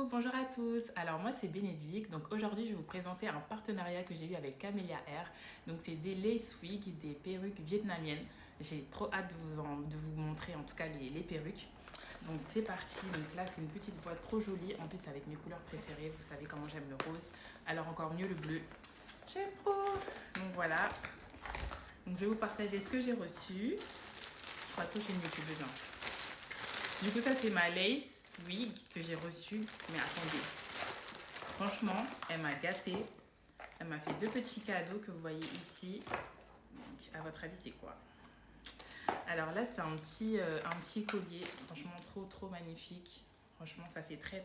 bonjour à tous. Alors moi c'est Bénédicte. Donc aujourd'hui je vais vous présenter un partenariat que j'ai eu avec Camellia Hair. Donc c'est des lace wigs, des perruques vietnamiennes. J'ai trop hâte de vous montrer en tout cas les perruques. Donc c'est parti. Donc là c'est une petite boîte trop jolie. En plus avec mes couleurs préférées. Vous savez comment j'aime le rose. Alors encore mieux le bleu. J'aime trop. Donc voilà. Donc je vais vous partager ce que j'ai reçu. Je crois trop chez YouTube dedans. Du coup, ça, c'est ma lace wig que j'ai reçue. Mais attendez, franchement, elle m'a gâtée. Elle m'a fait deux petits cadeaux que vous voyez ici. Donc, à votre avis, c'est quoi? Alors là, c'est un petit collier. Franchement, trop magnifique. Franchement, ça fait très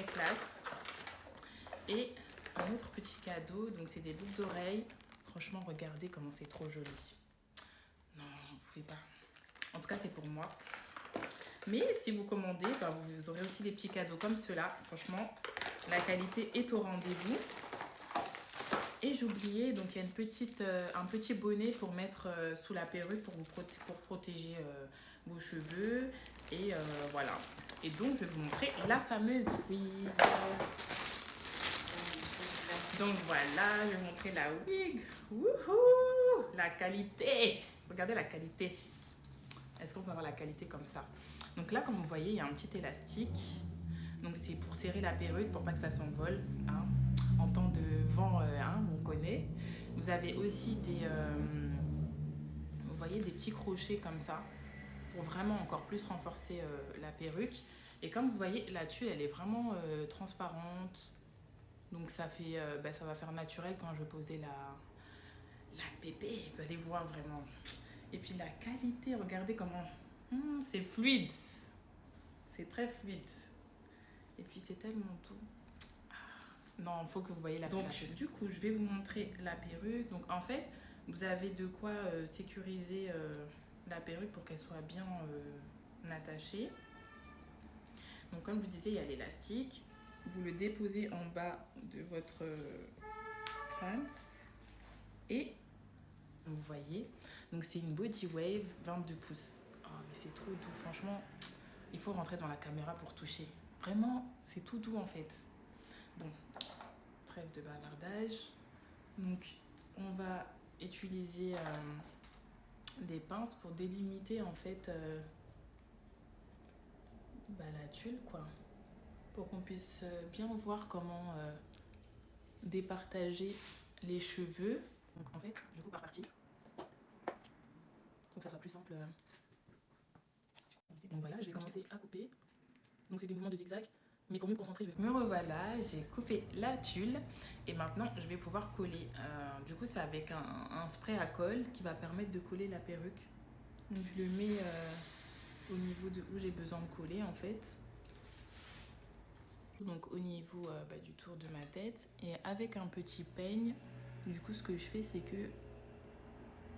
classe. Et un autre petit cadeau. Donc, c'est des boucles d'oreilles. Franchement, regardez comment c'est trop joli. Non, vous pouvez pas. En tout cas, c'est pour moi. Mais si vous commandez, bah, vous aurez aussi des petits cadeaux comme ceux-là. Franchement, la qualité est au rendez-vous. Et j'oubliais, donc il y a un petit bonnet pour mettre sous la perruque pour protéger vos cheveux. Et voilà. Et donc, je vais vous montrer la fameuse wig. Donc voilà, je vais vous montrer la wig. Wouhou! La qualité. Regardez la qualité. Est-ce qu'on peut avoir la qualité comme ça? Donc là, comme vous voyez, il y a un petit élastique. Donc c'est pour serrer la perruque, pour pas que ça s'envole. Hein. En temps de vent, on connaît. Vous avez aussi vous voyez, des petits crochets comme ça, pour vraiment encore plus renforcer la perruque. Et comme vous voyez, la tuile, elle est vraiment transparente. Donc ça va faire naturel quand je vais poser la pépé. Vous allez voir vraiment. Et puis la qualité, regardez comment c'est fluide. C'est très fluide. Et puis c'est tellement doux. Non, il faut que vous voyez la perruque. Donc du coup, je vais vous montrer la perruque. Donc en fait, vous avez de quoi sécuriser la perruque pour qu'elle soit bien attachée. Donc comme je vous disais, il y a l'élastique. Vous le déposez en bas de votre crâne. Et vous voyez, donc c'est une body wave 22 pouces. Oh mais c'est trop doux, franchement, il faut rentrer dans la caméra pour toucher. Vraiment, c'est tout doux en fait. Bon, trêve de bavardage. Donc on va utiliser des pinces pour délimiter en fait la tuile quoi. Pour qu'on puisse bien voir comment départager les cheveux. Donc en fait, je coupe par partie. Pour que ça soit plus simple. Donc voilà, je vais commencer à couper. Donc c'est des mouvements de zigzag. Mais pour mieux me concentrer, je vais... Me revoilà, j'ai coupé la tuile. Et maintenant, je vais pouvoir coller. Du coup, c'est avec un spray à colle qui va permettre de coller la perruque. Donc je le mets au niveau de où j'ai besoin de coller en fait. Donc au niveau du tour de ma tête. Et avec un petit peigne, du coup, ce que je fais, c'est que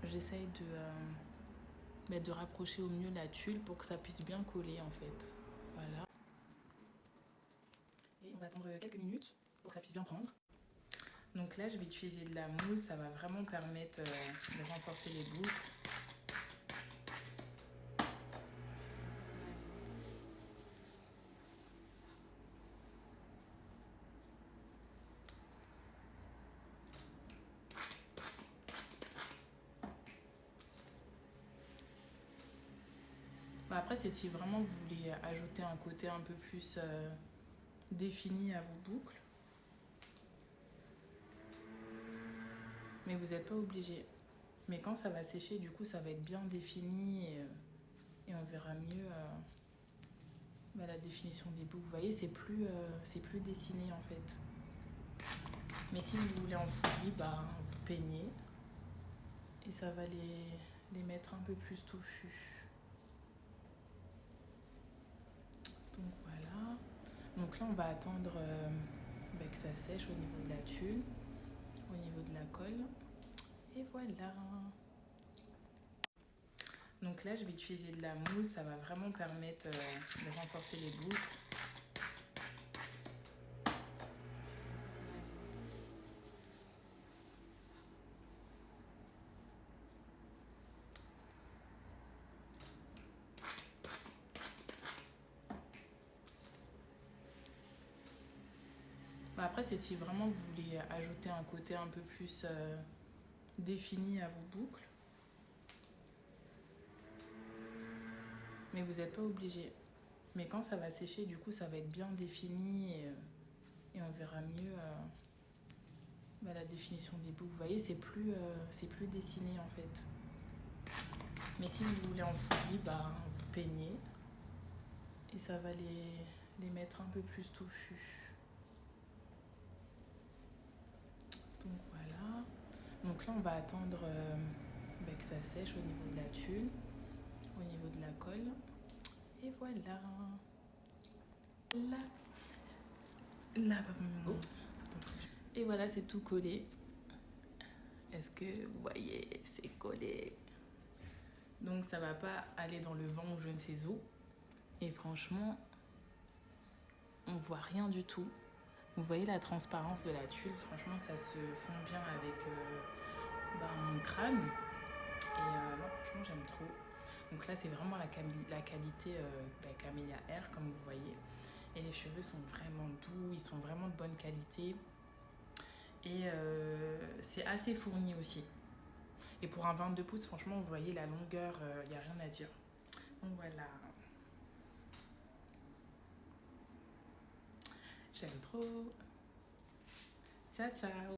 j'essaye de rapprocher au mieux la tuile pour que ça puisse bien coller en fait. Voilà. Et on va attendre quelques minutes pour que ça puisse bien prendre. Donc là, je vais utiliser de la mousse, ça va vraiment permettre de renforcer les boucles. Après, c'est si vraiment vous voulez ajouter un côté un peu plus défini à vos boucles. Mais vous n'êtes pas obligé. Mais quand ça va sécher, du coup, ça va être bien défini et on verra mieux la définition des boucles. Vous voyez, c'est plus dessiné en fait. Mais si vous voulez en fouillis, vous peignez et ça va les mettre un peu plus touffus. Donc voilà. Donc là, on va attendre que ça sèche au niveau de la tuile, au niveau de la colle. Et voilà. Donc là, je vais utiliser de la mousse. Ça va vraiment permettre de renforcer les boucles. Bah, après, c'est si vraiment vous voulez ajouter un côté un peu plus défini à vos boucles. Mais vous n'êtes pas obligé. Mais quand ça va sécher, du coup, ça va être bien défini et on verra mieux bah, la définition des boucles. Vous voyez, c'est plus dessiné en fait. Mais si vous voulez en fouillis, bah, vous peignez et ça va les mettre un peu plus touffus. Donc voilà. Donc là, on va attendre bah, que ça sèche au niveau de la tulle, au niveau de la colle. Et voilà. Là. Là. Oh. Et voilà, c'est tout collé. Est-ce que vous voyez, c'est collé. Donc ça va pas aller dans le vent ou je ne sais où. Et franchement, on voit rien du tout. Vous voyez la transparence de la tulle, franchement ça se fond bien avec bah, mon crâne. Et non, franchement j'aime trop. Donc là c'est vraiment la qualité Camellia Air comme vous voyez. Et les cheveux sont vraiment doux, ils sont vraiment de bonne qualité. Et c'est assez fourni aussi. Et pour un 22 pouces, franchement, vous voyez la longueur, il n'y a rien à dire. Donc voilà. J'aime trop. Ciao, ciao.